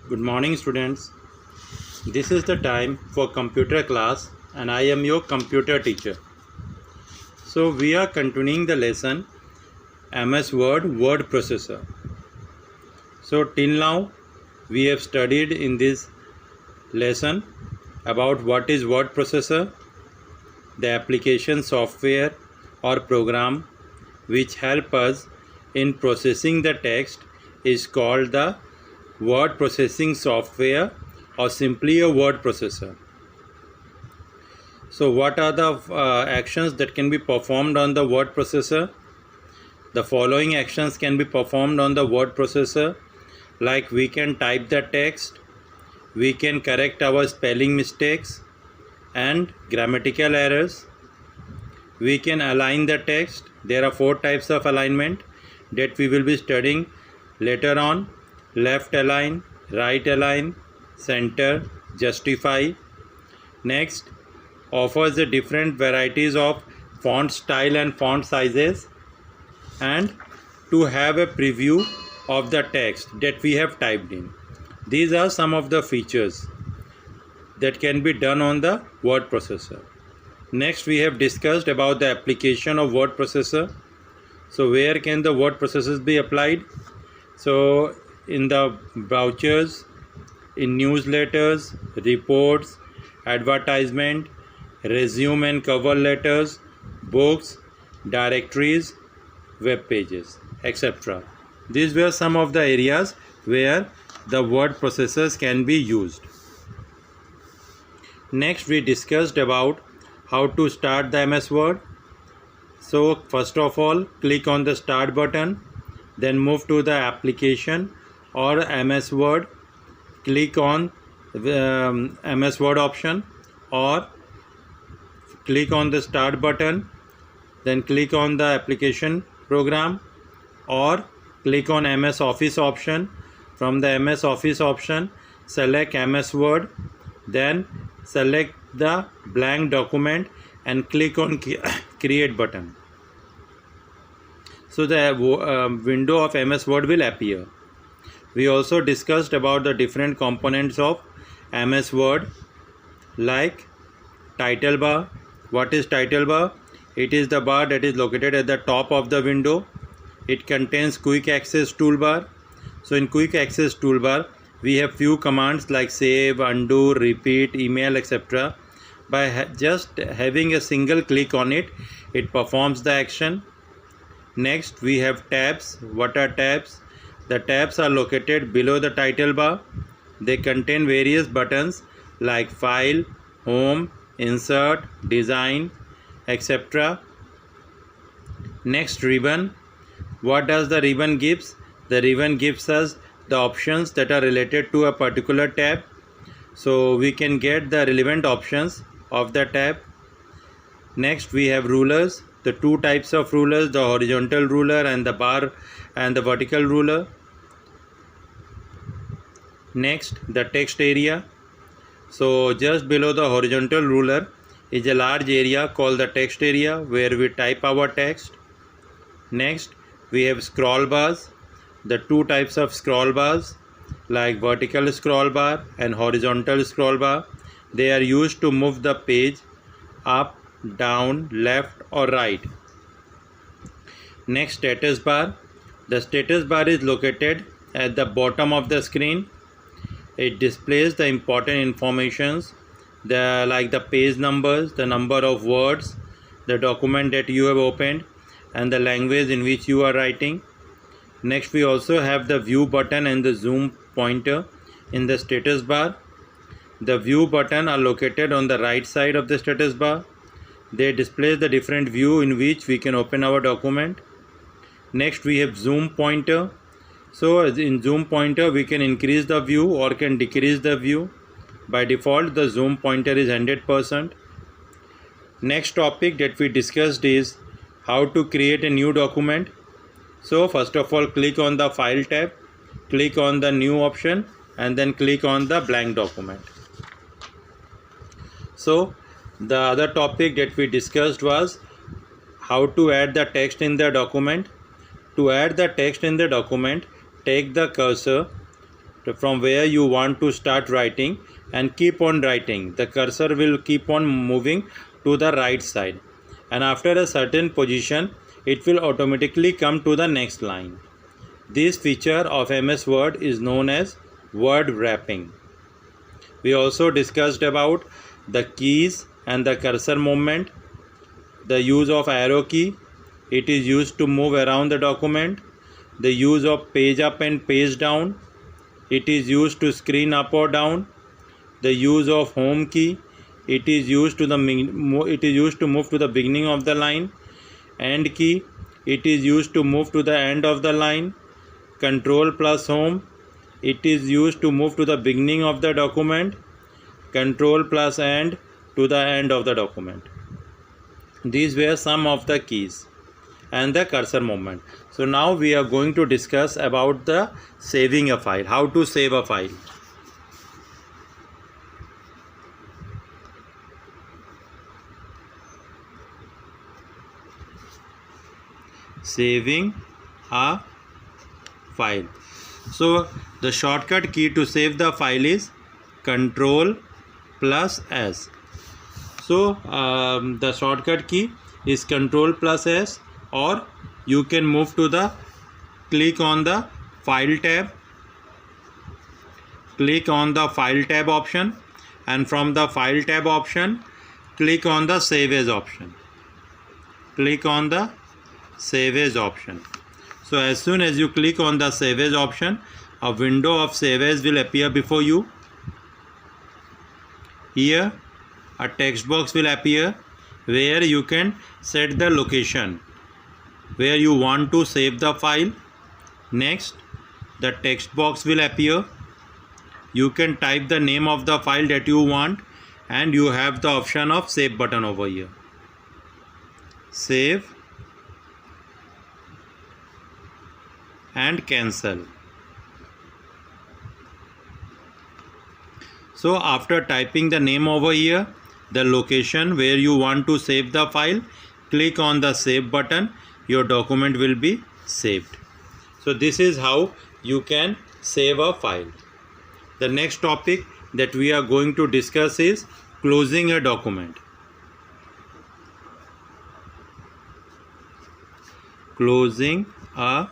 Good morning, students. This is the time for computer class and I am your computer teacher. So we are continuing the lesson MS Word Word Processor. So till now we have studied in this lesson about what is word processor, the application software or program which help us in processing the text is called the word processing software or simply a word processor. So what are the actions that can be performed on the word processor? The following actions can be performed on the word processor, like we can type the text, we can correct our spelling mistakes and grammatical errors, we can align the text. There are 4 types of alignment that we will be studying later on: left align, right align, center, justify. Next, offers the different varieties of font style and font sizes, and to have a preview of the text that we have typed in. These are some of the features that can be done on the word processor. Next, we have discussed about the application of word processor. So where can the word processors be applied? So in the vouchers, in newsletters, reports, advertisement, resume and cover letters, books, directories, web pages, etc. These were some of the areas where the word processors can be used. Next, we discussed about how to start the MS Word. So first of all, click on the start button, then move to the application or MS Word, click on MS Word option, or click on the start button, then click on the application program, or click on MS Office option. From the MS Office option, select MS Word, then select the blank document and click on create button. So the window of MS Word will appear. We also discussed about the different components of MS Word, like title bar. What is title bar? It is the bar that is located at the top of the window. It contains quick access toolbar. So in quick access toolbar, we have few commands like save, undo, repeat, email, etc. By just having a single click on it, it performs the action. Next, we have tabs. What are tabs? The tabs are located below the title bar. They contain various buttons like file, home, insert, design, etc. Next, ribbon. What does the ribbon gives? The ribbon gives us the options that are related to a particular tab. So we can get the relevant options of the tab. Next, we have rulers. The 2 types of rulers, the horizontal ruler and the bar and the vertical ruler. Next, the text area. So just below the horizontal ruler is a large area called the text area where we type our text. Next, we have scroll bars. The 2 types of scroll bars, like vertical scroll bar and horizontal scroll bar. They are used to move the page up, down, left or right. Next, status bar. The status bar is located at the bottom of the screen. It displays the important informations like the page numbers, the number of words, the document that you have opened, and the language in which you are writing. Next, we also have the view button and the zoom pointer in the status bar. The view button are located on the right side of the status bar. They display the different view in which we can open our document. Next, we have zoom pointer. So in zoom pointer, we can increase the view or can decrease the view. By default, the zoom pointer is 100%. Next topic that we discussed is how to create a new document. So first of all, click on the file tab, click on the new option and then click on the blank document. So the other topic that we discussed was how to add the text in the document. To add the text in the document, take the cursor from where you want to start writing and keep on writing. The cursor will keep on moving to the right side, and after a certain position it will automatically come to the next line. This feature of MS Word is known as word wrapping. We also discussed about the keys and the cursor movement. The use of arrow key, it is used to move around the document. The use of page up and page down, it is used to screen up or down. The use of home key, it is used to move to the beginning of the line. End key, it is used to move to the end of the line. Control plus home, it is used to move to the beginning of the document. Control plus end to the end of the document. These were some of the keys and the cursor movement. So now we are going to discuss about the saving a file, how to save a file. Saving a file. So the shortcut key to save the file is Control plus S. So the shortcut key is Control plus S, or you can move to the click on the File tab. Click on the File tab option, and from the File tab option click on the Save As option. Click on the Save As option. So as soon as you click on the Save As option, a window of Save As will appear before you. Here a text box will appear where you can set the location where you want to save the file. Next, the text box will appear. You can type the name of the file that you want, and you have the option of save button over here. Save and cancel. So after typing the name over here, the location where you want to save the file, click on the save button. Your document will be saved. So this is how you can save a file. The next topic that we are going to discuss is closing a document. Closing a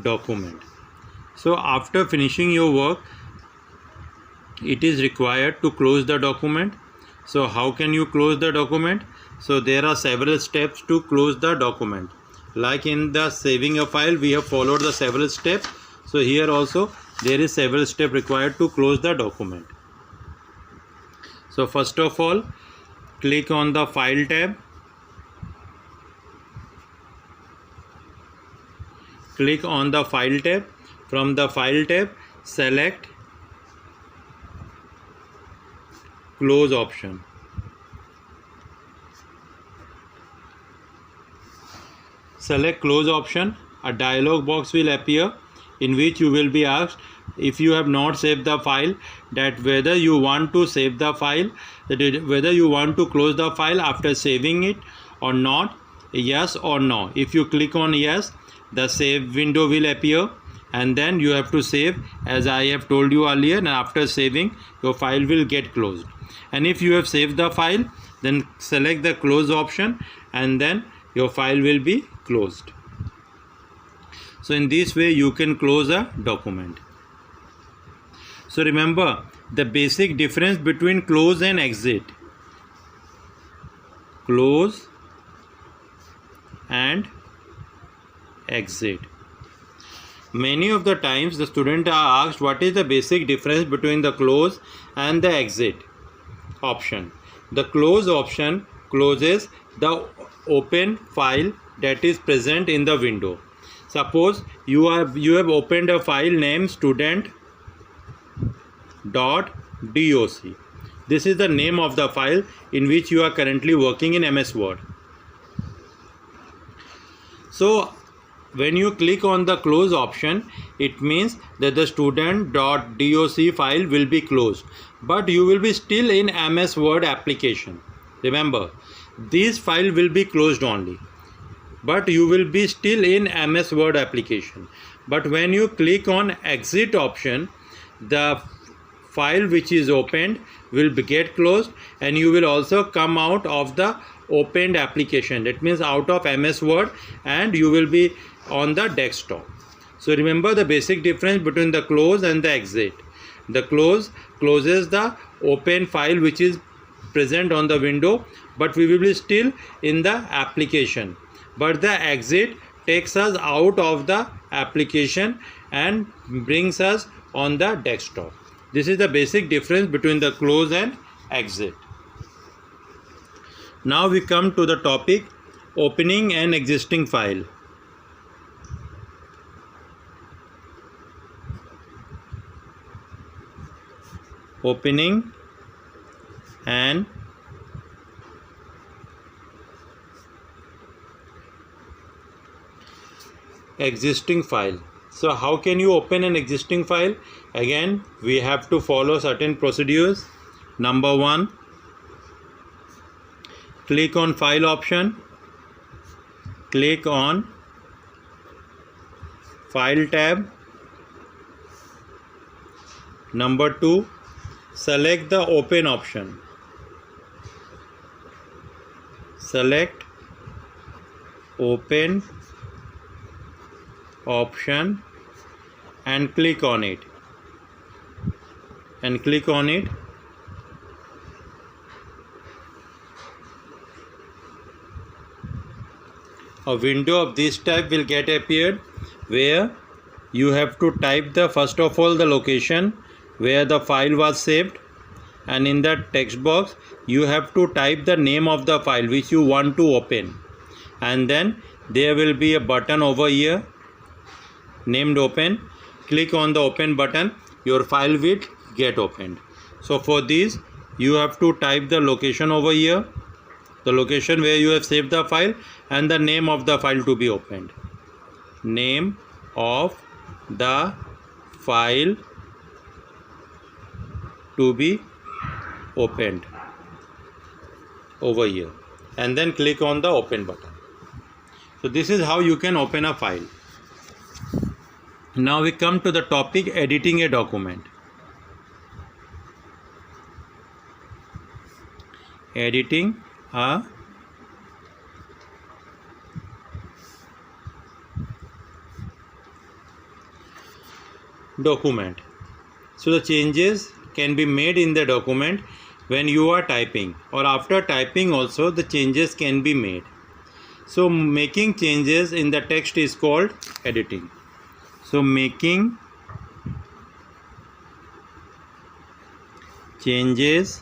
document. So after finishing your work, it is required to close the document. So how can you close the document? So there are several steps to close the document. Like in the saving a file, we have followed the several steps. So here also there is several steps required to close the document. So first of all, click on the File tab. Click on the File tab. From the File tab, select Close option. Select Close option. A dialog box will appear in which you will be asked, if you have not saved the file, that whether you want to save the file, whether you want to close the file after saving it or not, yes or no. If you click on yes, the save window will appear, and then you have to save as I have told you earlier, and after saving your file will get closed. And if you have saved the file, then select the close option, and then your file will be closed. So in this way you can close a document. So remember the basic difference between close and exit. Close and exit. Many of the times the students are asked what is the basic difference between the close and the exit option. The close option closes the open file that is present in the window. Suppose you have opened a file named student.doc. This is the name of the file in which you are currently working in MS Word. So when you click on the close option, it means that the student.doc file will be closed, but you will be still in MS Word application. Remember, this file will be closed only, but you will be still in MS Word application. But when you click on exit option, the file which is opened will get closed, and you will also come out of the opened application. That means out of MS Word, and you will be on the desktop. So remember the basic difference between the close and the exit. The close closes the open file which is present on the window, but we will be still in the application. But the exit takes us out of the application and brings us on the desktop. This is the basic difference between the close and exit. Now we come to the topic opening an existing file. Opening an existing file. So how can you open an existing file? Again, we have to follow certain procedures. Number 1, click on file option, click on file tab. Number 2, select the open option. Select open option and click on it. A window of this type will get appeared, where you have to type the first of all the location where the file was saved, and in the text box you have to type the name of the file which you want to open, and then there will be a button over here named open. Click on the open button, your file will get opened. So for this you have to type the location over here, the location where you have saved the file, and the name of the file to be opened. Name of the file to be opened over here, and then click on the open button. So this is how you can open a file. Now we come to the topic editing a document. Editing a document. So the changes can be made in the document when you are typing, or after typing also the changes can be made. So making changes in the text is called editing. So making changes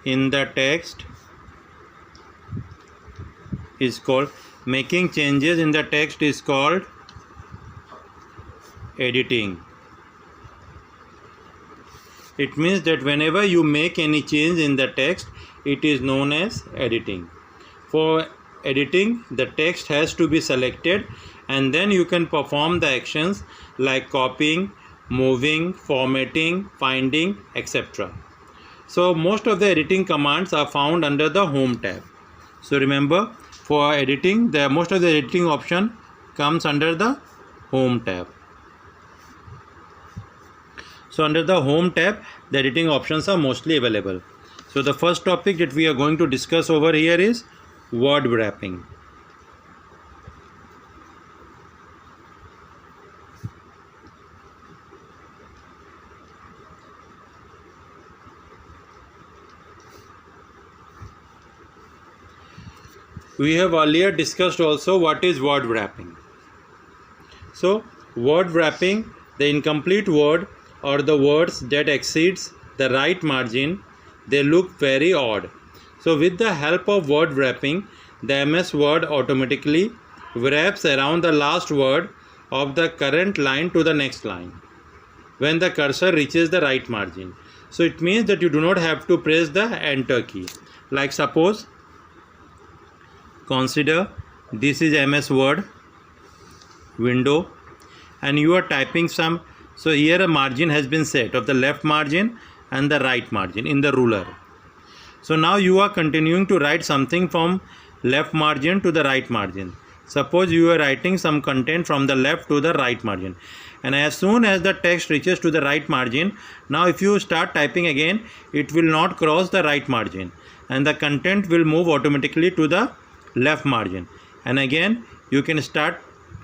in the text is called editing. It means that whenever you make any change in the text, it is known as editing. For editing, the text has to be selected, and then you can perform the actions like copying, moving, formatting, finding, etc. So most of the editing commands are found under the Home tab. So remember, for editing, most of the editing option comes under the Home tab. So under the Home tab, the editing options are mostly available. So the first topic that we are going to discuss over here is word wrapping. We have earlier discussed also what is word wrapping. So word wrapping, the incomplete word or the words that exceeds the right margin, they look very odd. So with the help of word wrapping, the MS Word automatically wraps around the last word of the current line to the next line when the cursor reaches the right margin. So it means that you do not have to press the enter key. Like suppose, consider this is MS Word window, and you are typing some So here a margin has been set of the left margin and the right margin in the ruler. So now you are continuing to write something from left margin to the right margin. Suppose you are writing some content from the left to the right margin, and as soon as the text reaches to the right margin, now if you start typing again, it will not cross the right margin and the content will move automatically to the left margin, and again you can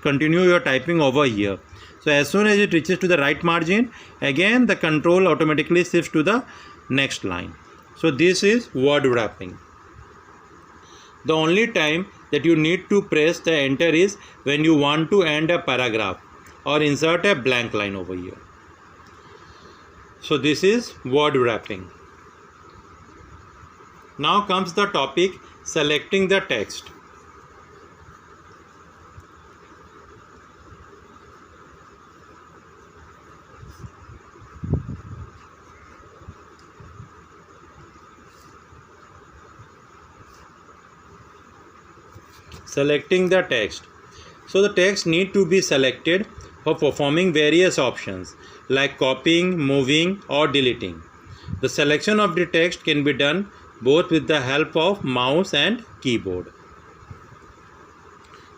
continue your typing over here. So as soon as it reaches to the right margin, again the control automatically shifts to the next line. So this is word wrapping. The only time that you need to press the enter is when you want to end a paragraph or insert a blank line over here. So this is word wrapping. Now comes the topic selecting the text. Selecting the text. So the text need to be selected for performing various options like copying, moving or deleting. The selection of the text can be done both with the help of mouse and keyboard.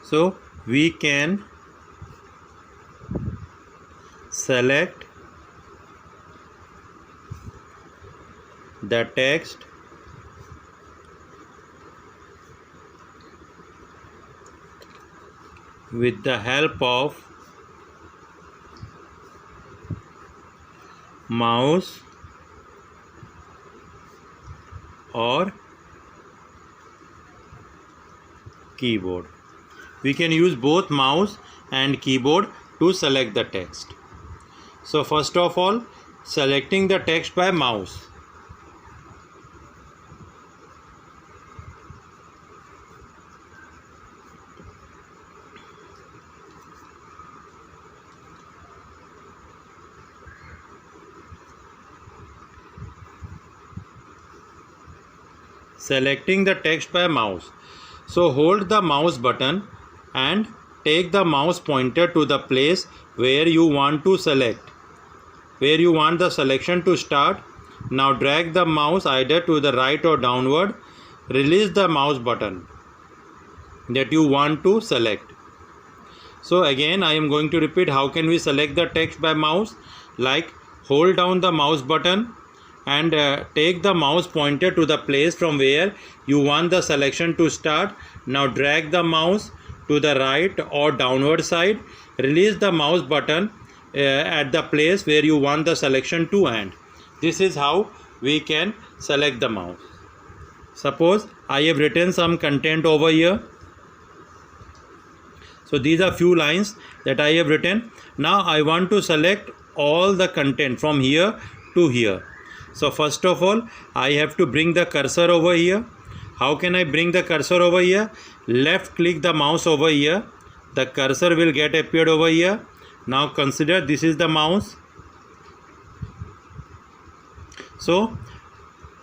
So we can select the text with the help of mouse or keyboard. We can use both mouse and keyboard to select the text. So first of all, selecting the text by mouse. Selecting the text by mouse. So hold the mouse button and take the mouse pointer to the place where you want to select, where you want the selection to start. Now drag the mouse either to the right or downward. Release the mouse button that you want to select. So again I am going to repeat how can we select the text by mouse. Like hold down the mouse button and take the mouse pointer to the place from where you want the selection to start. Now drag the mouse to the right or downward side. Release the mouse button at the place where you want the selection to end. This is how we can select the mouse. Suppose I have written some content over here. So these are few lines that I have written. Now I want to select all the content from here to here. So first of all, I have to bring the cursor over here. How can I bring the cursor over here? Left click the mouse over here. The cursor will get appeared over here. Now consider this is the mouse. So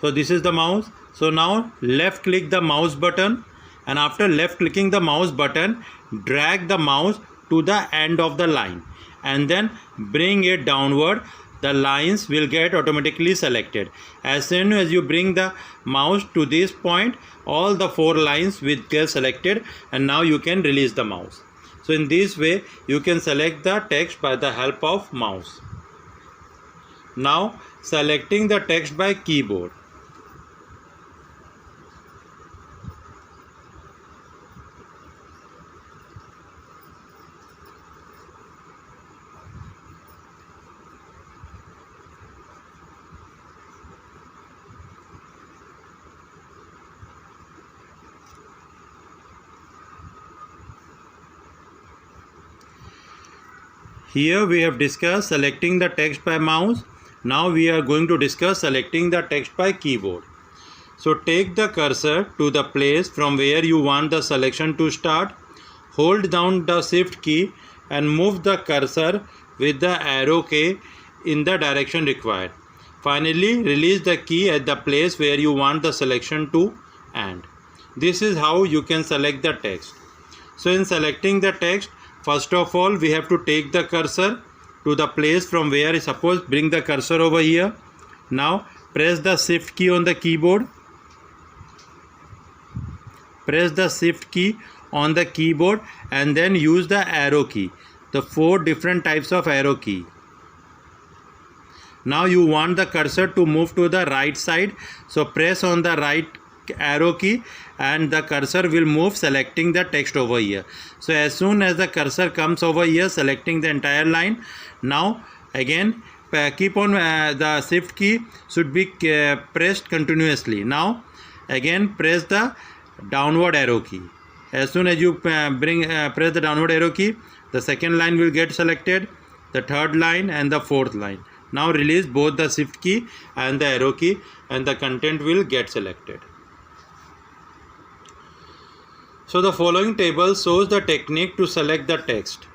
this is the mouse. So now left click the mouse button, and after left clicking the mouse button, drag the mouse to the end of the line and then bring it downward. The lines will get automatically selected. As soon as you bring the mouse to this point, all the 4 lines will get selected, and now you can release the mouse. So in this way you can select the text by the help of mouse. Now selecting the text by keyboard. Here we have discussed selecting the text by mouse. Now we are going to discuss selecting the text by keyboard. So take the cursor to the place from where you want the selection to start. Hold down the shift key and move the cursor with the arrow key in the direction required. Finally, release the key at the place where you want the selection to end. This is how you can select the text. So in selecting the text, first of all we have to take the cursor to the place from where, suppose bring the cursor over here. Now press the shift key on the keyboard. Press the shift key on the keyboard and then use the arrow key, the 4 different types of arrow key. Now you want the cursor to move to the right side, so press on the right arrow key and the cursor will move, selecting the text over here. So as soon as the cursor comes over here, selecting the entire line, now again keep on the shift key should be pressed continuously. Now again press the downward arrow key. As soon as you press the downward arrow key, the second line will get selected, the third line and the fourth line. Now release both the shift key and the arrow key and the content will get selected. So the following table shows the technique to select the text.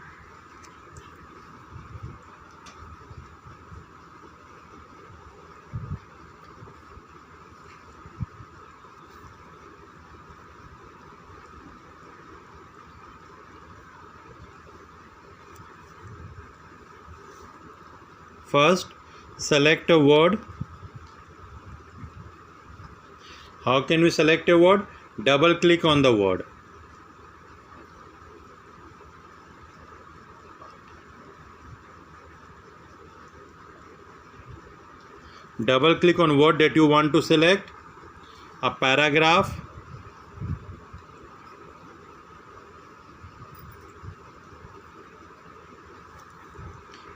First, select a word. How can we select a word? Double click on the word. Double click on word that you want to select. A paragraph.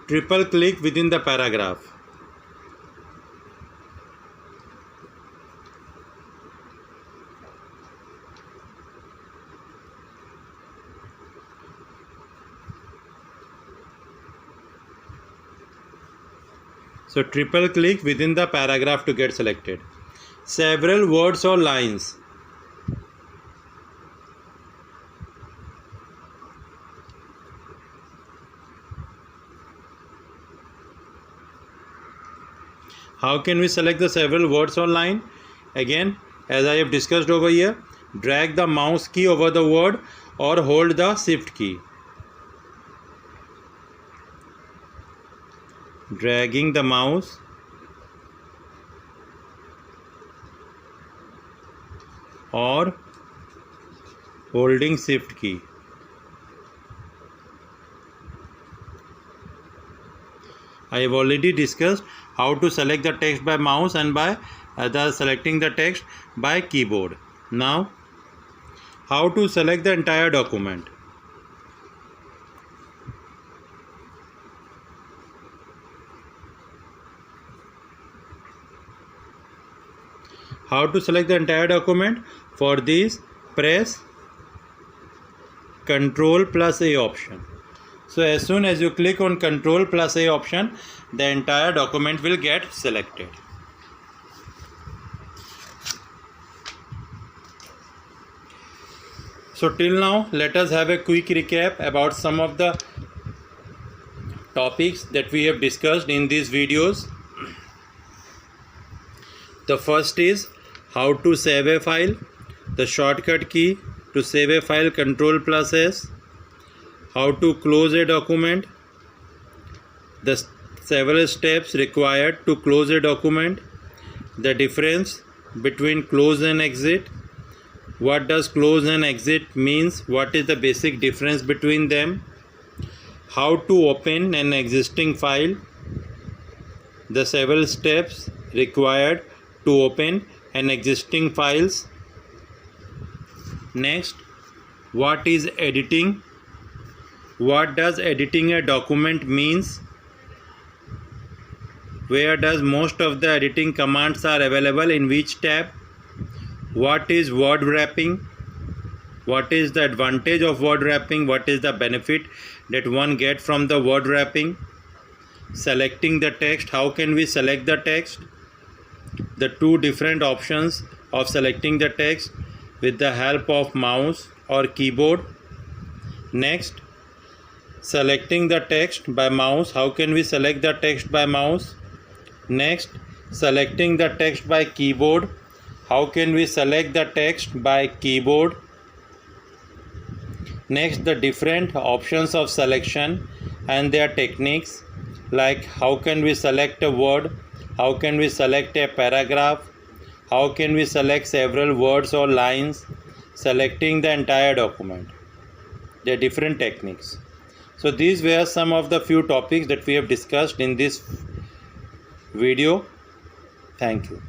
Triple click within the paragraph. So triple click within the paragraph to get selected. Several words or lines. How can we select the several words or line? Again, as I have discussed over here, drag the mouse key over the word or hold the shift key. Dragging the mouse or holding shift key. I have already discussed how to select the text by mouse and by selecting the text by keyboard. Now, how to select the entire document. How to select the entire document? For this, press Ctrl plus A option. So as soon as you click on Ctrl plus A option, the entire document will get selected. So till now, let us have a quick recap about some of the topics that we have discussed in these videos. The first is how to save a file. The shortcut key to save a file, Ctrl plus S. How to close a document. The several steps required to close a document. The difference between close and exit. What does close and exit means? What is the basic difference between them? How to open an existing file. The several steps required to open an existing files. Next, what is editing? What does editing a document means? Where does most of the editing commands are available, in which tab? What is word wrapping? What is the advantage of word wrapping? What is the benefit that one gets from the word wrapping? Selecting the text. How can we select the text? The two different options of selecting the text with the help of mouse or keyboard. Next, selecting the text by mouse. How can we select the text by mouse? Next, selecting the text by keyboard. How can we select the text by keyboard? Next, the different options of selection and their techniques. like how can we select a word, how can we select a paragraph, how can we select several words or lines, selecting the entire document. There are different techniques. So these were some of the few topics that we have discussed in this video. Thank you.